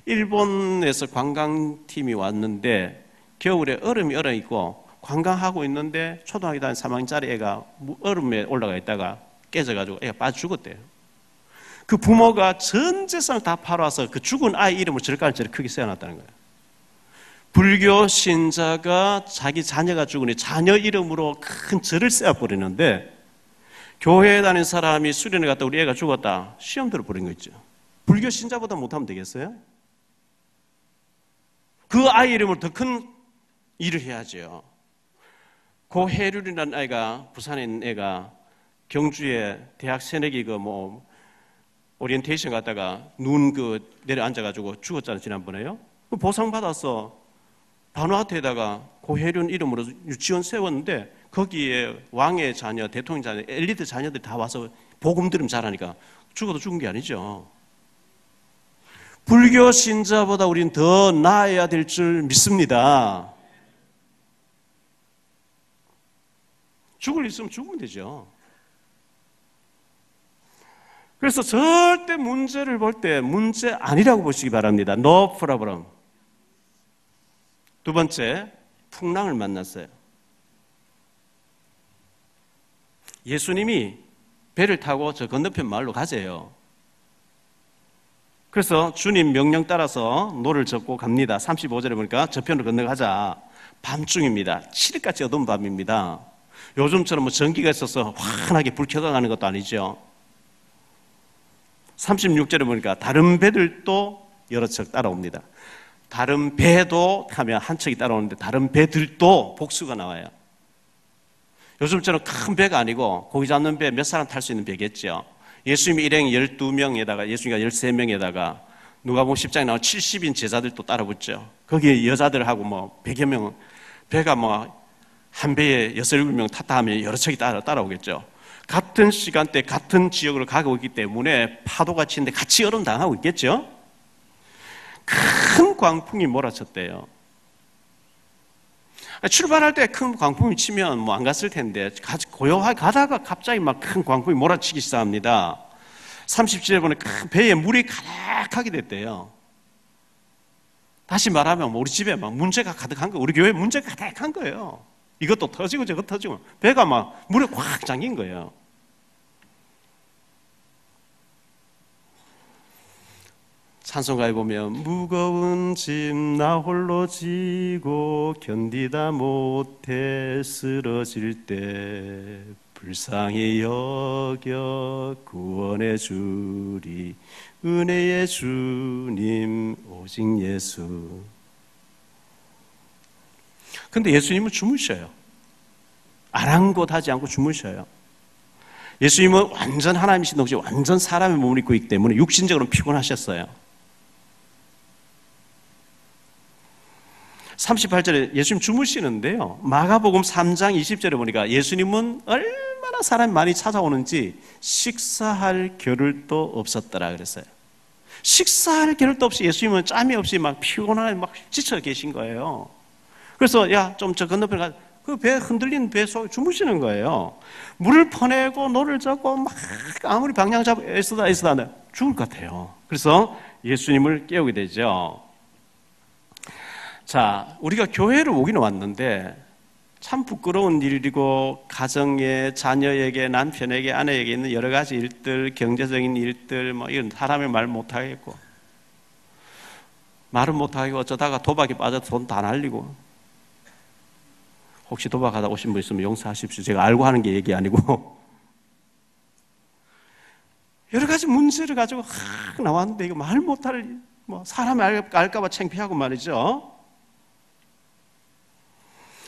일본에서 관광팀이 왔는데 겨울에 얼음이 얼어 있고 관광하고 있는데 초등학교 다니는 3학년짜리 애가 얼음에 올라가 있다가 깨져 가지고 애가 빠져 죽었대요. 그 부모가 전 재산을 다 팔아서 그 죽은 아이 이름을 절간을 크게 세워놨다는 거예요. 불교 신자가 자기 자녀가 죽으니 자녀 이름으로 큰 절을 세워버리는데 교회에 다니는 사람이 수련회 갔다 우리 애가 죽었다. 시험 들어버린 거 있죠. 불교 신자보다 못하면 되겠어요? 그 아이 이름으로 더 큰 일을 해야죠. 고혜륜이라는 아이가 부산에 있는 애가 경주에 대학 새내기 오리엔테이션 갔다가 눈 내려앉아가지고 죽었잖아요, 지난번에요. 보상받아서 바누아트에다가 고혜륜 이름으로 유치원 세웠는데 거기에 왕의 자녀, 대통령 자녀, 엘리트 자녀들이 다 와서 복음 들으면 잘하니까 죽어도 죽은 게 아니죠. 불교 신자보다 우리는 더 나아야 될 줄 믿습니다. 죽을 일 있으면 죽으면 되죠. 그래서 절대 문제를 볼 때 문제 아니라고 보시기 바랍니다. No problem. 두 번째, 풍랑을 만났어요. 예수님이 배를 타고 저 건너편 마을로 가세요. 그래서 주님 명령 따라서 노를 젓고 갑니다. 35절에 보니까 저편으로 건너가자. 밤중입니다. 칠흑같이 어두운 밤입니다. 요즘처럼 뭐 전기가 있어서 환하게 불 켜가 가는 것도 아니죠. 36절에 보니까 다른 배들도 여러 척 따라옵니다. 다른 배도 하면 한 척이 따라오는데 다른 배들도 복수가 나와요. 요즘처럼 큰 배가 아니고 고기 잡는 배 몇 사람 탈 수 있는 배겠죠. 예수님 일행 12명에다가 예수님과 13명에다가 누가복음 10장에 나온 70인 제자들도 따라붙죠. 거기에 여자들하고 뭐 100여 명, 배가 뭐 한 배에 6, 7명 탔다 하면 여러 척이 따라오겠죠. 같은 시간대 같은 지역으로 가고 있기 때문에 파도가 치는데 같이 얼음당하고 있겠죠. 큰 광풍이 몰아쳤대요. 출발할 때 큰 광풍이 치면 뭐 안 갔을 텐데 고요하게 가다가 갑자기 막 큰 광풍이 몰아치기 시작합니다. 37절에 보면 큰 배에 물이 가득하게 됐대요. 다시 말하면 우리 집에 막 문제가 가득한 거예요. 우리 교회에 문제가 가득한 거예요. 이것도 터지고 저것도 터지고 배가 막 물에 확 잠긴 거예요. 찬송가에 보면 무거운 짐 나 홀로 지고 견디다 못해 쓰러질 때 불쌍히 여겨 구원해 주리 은혜의 주님 오직 예수. 근데 예수님은 주무셔요. 아랑곳하지 않고 주무셔요. 예수님은 완전 하나님이신 동시에 완전 사람의 몸을 입고 있기 때문에 육신적으로 피곤하셨어요. 38절에 예수님 주무시는데요. 마가복음 3장 20절에 보니까 예수님은 얼마나 사람이 많이 찾아오는지 식사할 겨를도 없었더라 그랬어요. 식사할 겨를도 없이 예수님은 짬이 없이 막 피곤하게 막 지쳐 계신 거예요. 그래서 야, 좀 저 건너편 가. 그 배 흔들리는 배 속에 주무시는 거예요. 물을 퍼내고 노를 젓고 막 아무리 방향 잡고 애쓰다 죽을 것 같아요. 그래서 예수님을 깨우게 되죠. 자, 우리가 교회를 오기는 왔는데 참 부끄러운 일이고 가정에 자녀에게 남편에게 아내에게 있는 여러 가지 일들, 경제적인 일들 뭐 이런 사람의 말 못하겠고 말은 못하겠고 어쩌다가 도박에 빠져서 돈 다 날리고 혹시 도박하다 오신 분 있으면 용서하십시오. 제가 알고 하는 게 얘기 아니고 여러 가지 문제를 가지고 나왔는데 이거 말 못할 뭐 사람이 알까 봐 창피하고 말이죠.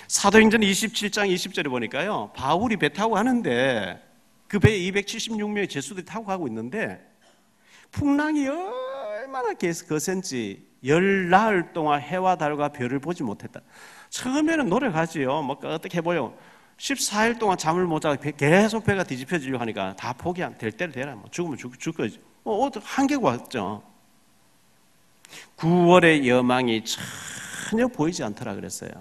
사도행전 27장 20절에 보니까요. 바울이 배 타고 가는데 그 배에 276명의 제수들이 타고 가고 있는데 풍랑이 얼마나 거센지 10나흘 동안 해와 달과 별을 보지 못했다. 처음에는 노력하지요. 뭐 어떻게 해보려 14일 동안 잠을 못 자고 계속 배가 뒤집혀지려고 하니까 다 포기 될 대로 되라. 뭐 죽으면 죽거지. 한계가 왔죠. 9월의 여망이 전혀 보이지 않더라 그랬어요.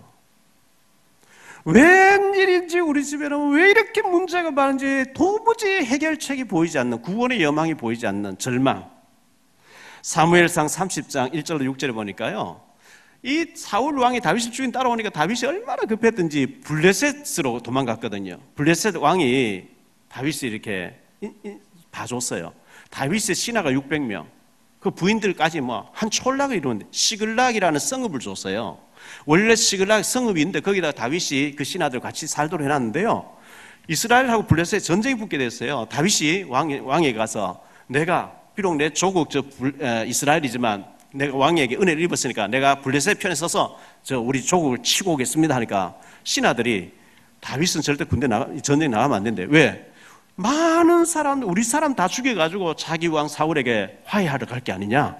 웬일인지 우리 집에는 왜 이렇게 문제가 많은지 도무지 해결책이 보이지 않는 9월의 여망이 보이지 않는 절망. 사무엘상 30장 1절로 6절에 보니까요. 이 사울 왕이 다윗을 죽인 따라오니까 다윗이 얼마나 급했든지 블레셋으로 도망갔거든요. 블레셋 왕이 다윗을 이렇게 봐줬어요. 다윗의 신하가 600명, 그 부인들까지 뭐 한 촌락을 이루는데 시글락이라는 성읍을 줬어요. 원래 시글락 성읍이 있는데 거기다 다윗이 그 신하들 같이 살도록 해놨는데요. 이스라엘하고 블레셋에 전쟁이 붙게 됐어요. 다윗이 왕에 가서 내가 비록 내 조국 이스라엘이지만 내가 왕에게 은혜를 입었으니까 내가 블레셋 편에 서서 우리 조국을 치고 오겠습니다 하니까 신하들이 다윗은 절대 전쟁 나가면 안 된대. 왜? 많은 사람들, 우리 사람 다 죽여가지고 자기 왕 사울에게 화해하러 갈 게 아니냐?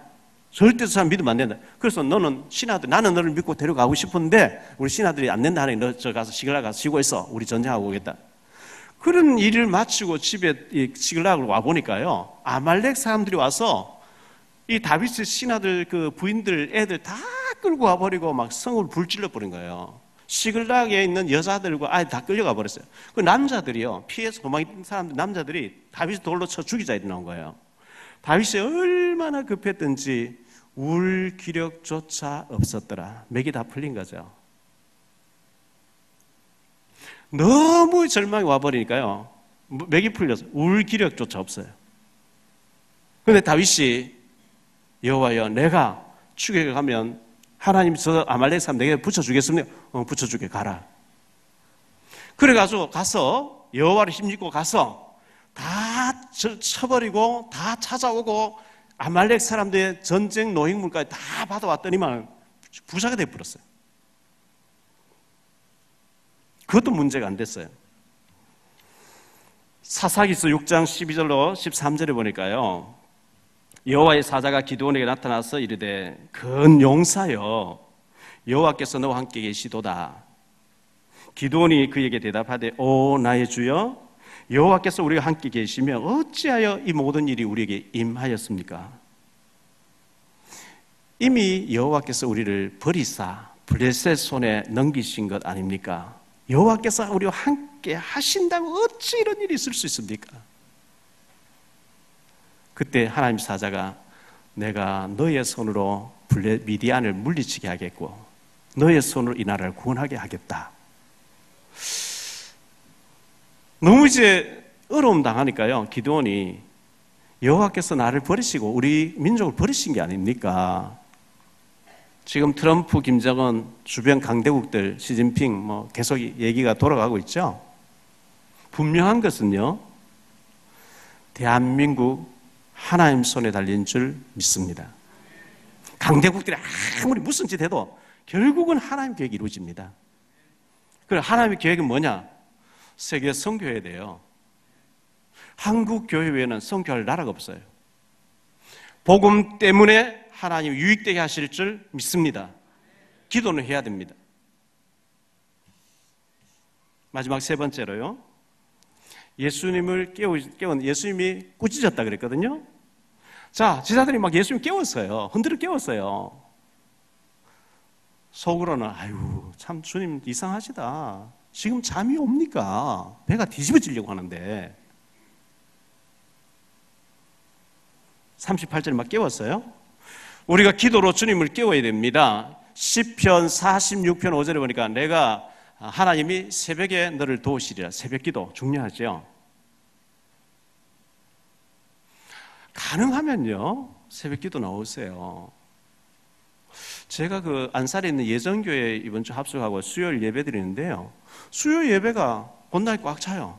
절대 그 사람 믿으면 안 된다. 그래서 너는 신하들, 나는 너를 믿고 데려가고 싶은데 우리 신하들이 안 된다 하니 너 저 가서 시글락 가서 쉬고 있어. 우리 전쟁하고 오겠다. 그런 일을 마치고 집에 시글락으로 와보니까요. 아말렉 사람들이 와서 이 다윗의 신하들 그 부인들 애들 다 끌고 와버리고 막 성을 불질러 버린 거예요. 시글락에 있는 여자들과 아이 다 끌려가 버렸어요. 그 남자들이요. 피해서 도망친 사람들 남자들이 다윗을 돌로 쳐 죽이자 이렇게 나온 거예요. 다윗이 얼마나 급했든지 울 기력조차 없었더라. 맥이 다 풀린 거죠. 너무 절망이 와버리니까요. 맥이 풀려서 울 기력조차 없어요. 그런데 다윗이 여호와여 내가 추격에 가면 하나님이 저 아말렉 사람 내게 붙여주겠습니까? 붙여주게 가라. 그래가지고 가서 여호와를 힘입고 가서 다 쳐버리고 다 찾아오고 아말렉 사람들의 전쟁 노획물까지 다 받아왔더니만 부자가 돼버렸어요. 그것도 문제가 안 됐어요. 사사기서 6장 12절로 13절에 보니까요. 여호와의 사자가 기드온에게 나타나서 이르되 큰 용사여 여호와께서 너와 함께 계시도다. 기드온이 그에게 대답하되 오 나의 주여 여호와께서 우리가 함께 계시며 어찌하여 이 모든 일이 우리에게 임하였습니까? 이미 여호와께서 우리를 버리사 블레셋 손에 넘기신 것 아닙니까? 여호와께서 우리와 함께 하신다고 어찌 이런 일이 있을 수 있습니까? 그때 하나님 사자가 내가 너의 손으로 미디안을 물리치게 하겠고 너의 손으로 이 나라를 구원하게 하겠다. 너무 이제 어려움 당하니까요. 기드온이 여호와께서 나를 버리시고 우리 민족을 버리신 게 아닙니까? 지금 트럼프, 김정은, 주변 강대국들, 시진핑 계속 얘기가 돌아가고 있죠. 분명한 것은요. 대한민국 하나님 손에 달린 줄 믿습니다. 강대국들이 아무리 무슨 짓 해도 결국은 하나님 계획이 이루어집니다. 그래 하나님의 계획은 뭐냐? 세계 선교해야 돼요. 한국 교회 외에는 선교할 나라가 없어요. 복음 때문에 하나님 유익되게 하실 줄 믿습니다. 기도는 해야 됩니다. 마지막 세 번째로요. 예수님을 깨운 예수님이 꾸짖었다 그랬거든요. 자, 제자들이 막 예수님 깨웠어요. 흔들어 깨웠어요. 속으로는 아유 참 주님 이상하시다. 지금 잠이 옵니까? 배가 뒤집어지려고 하는데 38절에 막 깨웠어요. 우리가 기도로 주님을 깨워야 됩니다. 시편 46편 5절에 보니까 내가 하나님이 새벽에 너를 도우시리라. 새벽 기도 중요하죠. 가능하면요 새벽 기도 나오세요. 제가 그 안산에 있는 예정교회 이번 주 합숙하고 수요일 예배 드리는데요. 수요일 예배가 본날 꽉 차요.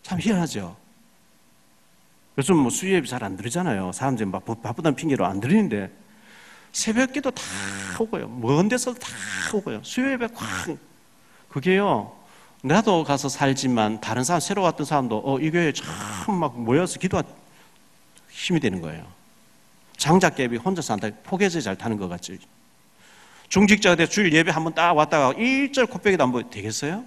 참 희한하죠. 요즘 수요 예배 잘 안 드리잖아요. 사람들이 막 바쁘다는 핑계로 안 드리는데 새벽 기도 다 오고요. 먼 데서 다 오고요. 수요 예배 꽉. 그게요. 나도 가서 살지만 다른 사람 새로 왔던 사람도 이 교회에 참 막 모여서 기도가 힘이 되는 거예요. 장작개비 혼자 산다 포개제 잘 타는 것 같죠. 중직자가 돼 주일 예배 한번 딱 왔다가 일절 코빼기도 안 보여 되겠어요?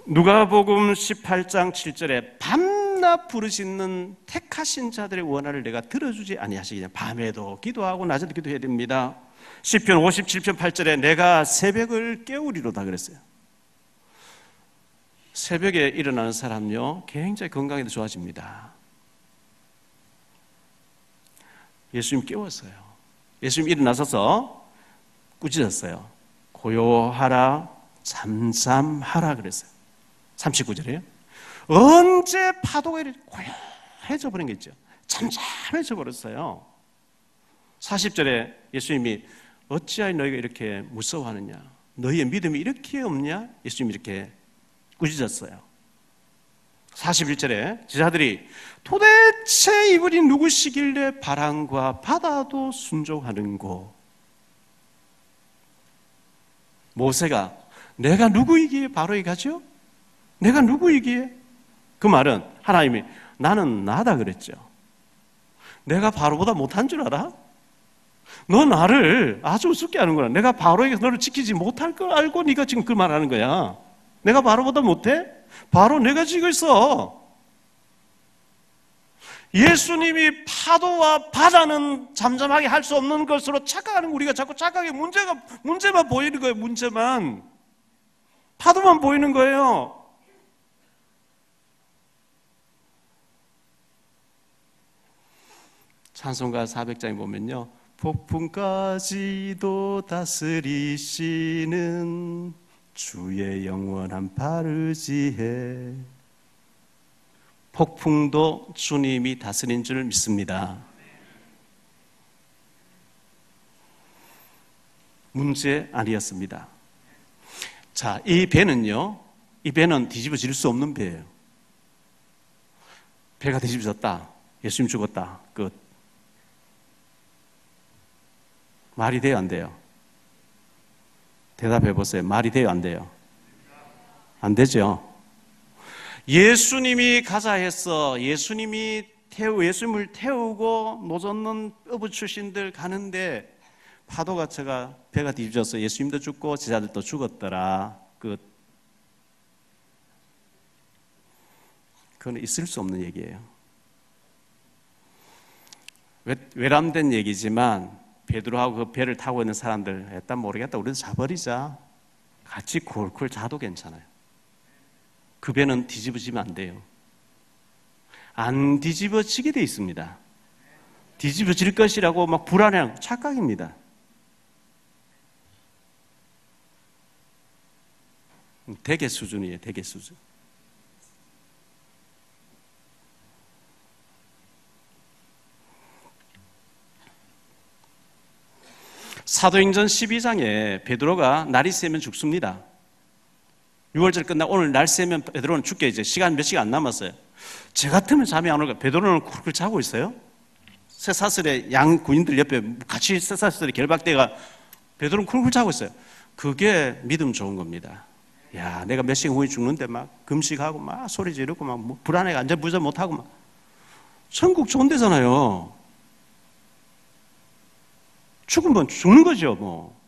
누가복음 18장 7절에 밤낮 부르짖는 택하신 자들의 원한을 내가 들어주지 아니하시겠냐. 밤에도 기도하고 낮에도 기도해야 됩니다. 시편 57편 8절에 내가 새벽을 깨우리로다 그랬어요. 새벽에 일어나는 사람요 굉장히 건강에도 좋아집니다. 예수님 깨웠어요. 예수님 일어나셔서 꾸짖었어요. 고요하라 잠잠하라 그랬어요. 39절에요. 언제 파도가 이렇게 고요해져 버린 게 있죠. 잠잠해져 버렸어요. 40절에 예수님이 어찌하여 너희가 이렇게 무서워하느냐. 너희의 믿음이 이렇게 없냐. 예수님이 이렇게 꾸짖었어요. 41절에 제자들이 도대체 이분이 누구시길래 바람과 바다도 순종하는고. 모세가 내가 누구이기에 바로에 가죠? 내가 누구이기에? 그 말은 하나님이 나는 나다 그랬죠. 내가 바로보다 못한 줄 알아? 너 나를 아주 우습게 하는구나. 내가 바로에게 너를 지키지 못할 걸 알고 네가 지금 그 말하는 거야. 내가 바로보다 못해? 바로 내가 지고 있어. 예수님이 파도와 바다는 잠잠하게 할 수 없는 것으로 착각하는 우리가 자꾸 착각해. 문제만 보이는 거예요. 문제만. 파도만 보이는 거예요. 찬송가 400장에 보면요 폭풍까지도 다스리시는 주의 영원한 발을 지혜. 폭풍도 주님이 다스린 줄 믿습니다. 문제 아니었습니다. 자, 이 배는요, 이 배는 뒤집어질 수 없는 배예요. 배가 뒤집어졌다. 예수님 죽었다. 끝. 말이 돼요, 안 돼요? 대답해 보세요. 말이 돼요, 안 돼요? 안 되죠. 예수님이 가자 했어. 예수님을 태우고 노젓는 어부 출신들 가는데 파도가 쳐가 배가 뒤집어져서 예수님도 죽고 제자들도 죽었더라. 끝. 그건 있을 수 없는 얘기예요. 외람된 얘기지만 베드로하고 그 배를 타고 있는 사람들 일단 모르겠다. 우리는 자버리자. 같이 콜콜 자도 괜찮아요. 그 배는 뒤집어지면 안 돼요. 안 뒤집어지게 돼 있습니다. 뒤집어질 것이라고 막 불안해하는 착각입니다. 대개 수준이에요. 대개 수준. 사도행전 12장에 베드로가 날이 새면 죽습니다. 6월절 끝나 오늘 날 새면 베드로는 죽게 이제 몇 시간 안 남았어요. 제 같으면 잠이 안 올까? 베드로는 쿨쿨 자고 있어요. 쇠사슬에 양 군인들 옆에 같이 쇠사슬에 결박대가 베드로는 쿨쿨 자고 있어요. 그게 믿음 좋은 겁니다. 야, 내가 몇 시간 후에 죽는데 막 금식하고 막 소리 지르고 막 불안해 안전부전 못하고 막 천국 좋은 데잖아요. 죽으면 죽는 거죠, 뭐.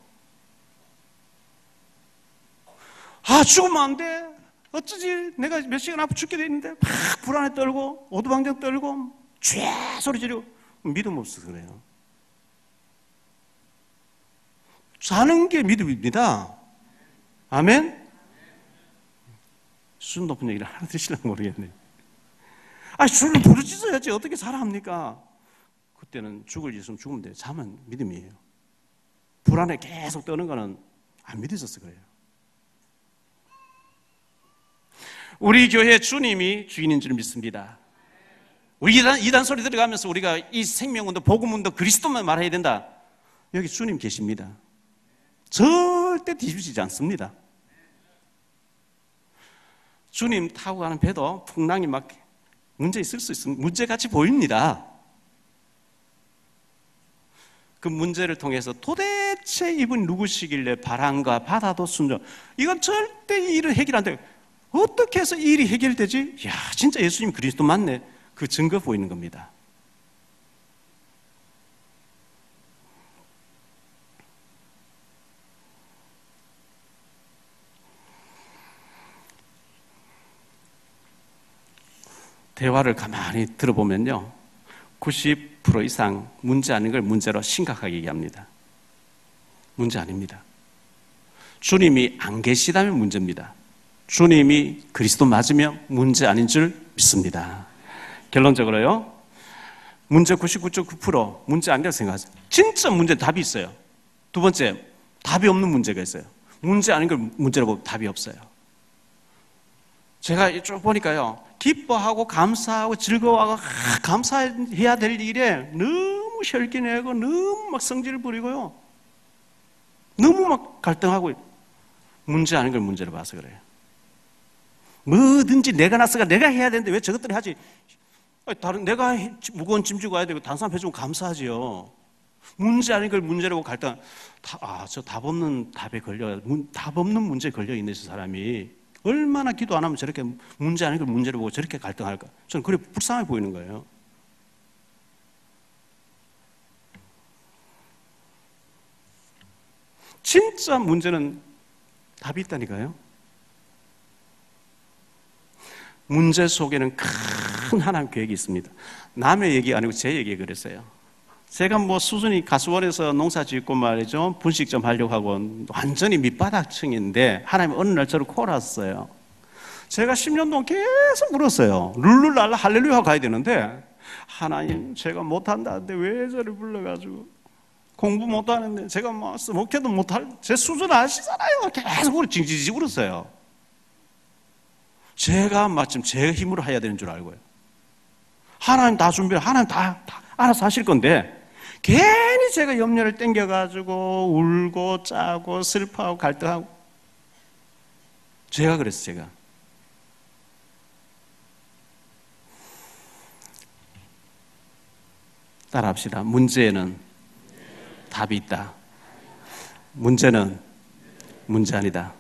아, 죽으면 안 돼. 어쩌지? 내가 몇 시간 앞에 죽게 돼 있는데 막 불안해 떨고 오두방정 떨고 쥐 소리 지르고 믿음 없어서 그래요. 사는 게 믿음입니다. 아멘? 수준 높은 얘기를 하나 드시려고 모르겠네. 아, 술을 부르짖어야지 어떻게 살아합니까? 그때는 죽을 일 있으면 죽으면 돼요. 잠은 믿음이에요. 불안에 계속 떠는 거는 안 믿어져서 그래요. 우리 교회 주님이 주인인 줄 믿습니다. 우리 이단 소리 들어가면서 우리가 이 생명운동, 복음운동, 그리스도만 말해야 된다. 여기 주님 계십니다. 절대 뒤집히지 않습니다. 주님 타고 가는 배도 풍랑이 막 문제 있을 수 있습니다. 문제같이 보입니다. 그 문제를 통해서 도대체 이분 누구시길래 바람과 바다도 순종. 이건 절대 이 일을 해결 안 돼요. 어떻게 해서 이 일이 해결되지? 야, 진짜 예수님 그리스도 맞네. 그 증거 보이는 겁니다. 대화를 가만히 들어보면요, 90% 이상 문제 아닌 걸 문제로 심각하게 얘기합니다. 문제 아닙니다. 주님이 안 계시다면 문제입니다. 주님이 그리스도 맞으면 문제 아닌 줄 믿습니다. 결론적으로요, 문제 99.9% 문제 아니라고 생각하세요. 진짜 문제 답이 있어요. 두 번째, 답이 없는 문제가 있어요. 문제 아닌 걸 문제라고 답이 없어요. 제가 쭉 보니까요, 기뻐하고 감사하고 즐거워하고 감사해야 될 일에 너무 혈기내고 너무 막 성질을 부리고요, 너무 막 갈등하고, 문제 아닌 걸 문제로 봐서 그래요. 뭐든지 내가 나서가 내가 해야 되는데 왜 저것들이 하지? 다른 내가 무거운 짐 지고 와야 되고 다른 사람 해주면 감사하지요. 문제 아닌 걸 문제라고 갈등. 저 답 없는 답에 걸려, 답 없는 문제에 걸려 있는 저 사람이 얼마나 기도 안 하면 저렇게 문제 아닌 걸 문제로 보고 저렇게 갈등할까? 저는 그래 불쌍해 보이는 거예요. 진짜 문제는 답이 있다니까요. 문제 속에는 큰 하나님 계획이 있습니다. 남의 얘기 아니고 제 얘기 그랬어요. 제가 뭐 수준이 가수원에서 농사 짓고 말이죠, 분식 좀 하려고 하고 완전히 밑바닥층인데 하나님 어느 날 저를 콜았어요. 제가 10년 동안 계속 물었어요. 룰루랄라 할렐루야 가야 되는데, 하나님 제가 못한다는데 왜 저를 불러가지고. 공부 못하는데 제가 뭐 목회도 못할 제 수준 아시잖아요. 계속 우리 징징징 울었어요. 제가 마침 제 힘으로 해야 되는 줄 알고요. 하나님 다 준비를 하나님 다 알아서 하실 건데 괜히 제가 염려를 땡겨가지고 울고 짜고 슬퍼하고 갈등하고 제가 그랬어요. 제가 따라합시다. 문제에는 답이 있다. 문제는 문제 아니다.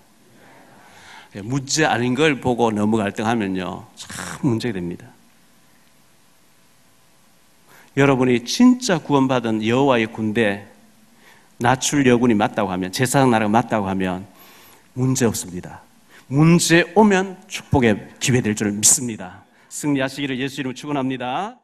문제 아닌 걸 보고 너무 갈등하면요 참 문제가 됩니다. 여러분이 진짜 구원받은 여호와의 군대 나출 여군이 맞다고 하면 제사장 나라가 맞다고 하면 문제 없습니다. 문제 오면 축복의 기회 될 줄 믿습니다. 승리하시기를 예수 이름으로 축원합니다.